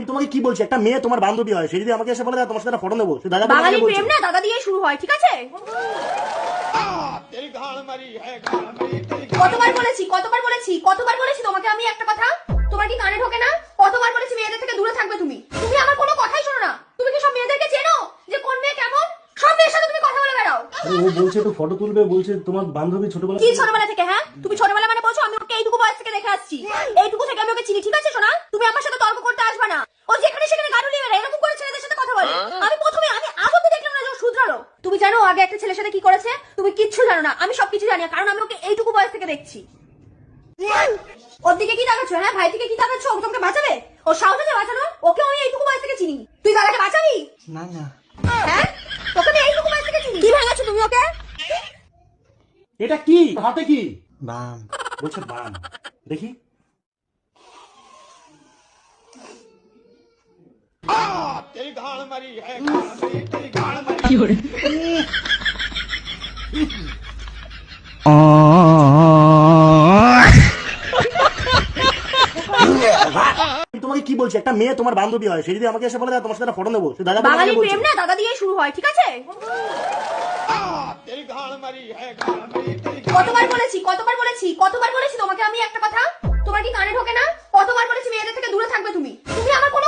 তোমাকে কি বলছি, একটা মেয়ে তোমার বান্ধবী হয়, সে যদি আমাকে এসে বলে তোমার সাথে ফটো নেবো, সে দাদা বাঙালি প্রেম না দাদা দিয়ে শুরু হয়, ঠিক আছে? কতবার বলেছি তোমাকে আমি একটা কথা? তোমার কি কানে ঢোকে না? কতবার বলেছি মেয়েদের থেকে দূরে থাকবে তুমি। তুমি আমার কোনো কথাই শোনো না। তুমি কি সব মেয়েদেরকে চেনো যে কোন মেয়ে কেমন? সব মেয়ের সাথে তুমি কথা বলে বেড়াও। ও বলছে তো ফটো তুলবে, বলছে তোমার বান্ধবী ছোটবেলা। কি ছোটবেলা থেকে? হ্যাঁ, তুমি ছোটবেলা মানে বলছো আমি ওকে এইটুকু বয়স থেকে দেখে আসছি, এইটুকু থেকে আমি ওকে চিনি, ঠিক আছে সোনা? তুমি আমার সাথে তর্ক করতে আসবে না। ও যেখানে সেখানে গাড়ুলি বেড়ায়, এরকম করে ছেলেদের সাথে কথা বলে। আমি আগতে দেখলাম না যে ও শুধরালো। তুমি জানো ও আগে একটা ছেলের সাথে কি করেছে? তুমি কিচ্ছু জানো না, আমি সবকিছু জানি, কারণ আমি ওকে এইটুকু বয়স থেকে দেখছি। ওর দিকে কি তাকাচ্ছ? হ্যাঁ, ভাই দিকে কি তাকাচ্ছ? ও তোমাকে বাঁচাবে? ও সাহস আছে বাঁচানো? ওকে আমি এইটুকু বয়স থেকে চিনি। তুই দাদাকে বাঁচাবি? না না, হ্যাঁ, তোকে আমি এইটুকু বয়স থেকে চিনি। কি ভাঙাচ্ছ তুমি ওকে? এটা কি হাতে? কি বাম বলছে? বাম। দেখি। तेरी गाड़ मरी है, तेरी गाड़ मरी। তোমাকে কি বলছি, একটা মেয়ে তোমার বান্ধবী হয়, সে যদি আমাকে এসে বলে তোমার সাথে ফটো নেবো, সে দাদা বাঙালি প্রেম না দাদা দিয়ে শুরু হয়, ঠিক আছে? तेरी गाड़ मरी है, तेरी কতবার বলেছি তোমাকে আমি একটা কথা? তোমার কি কানে ঢোকে না? কতবার বলেছি মেয়েদের থেকে দূরে থাকবে তুমি। তুমি আমার কোনো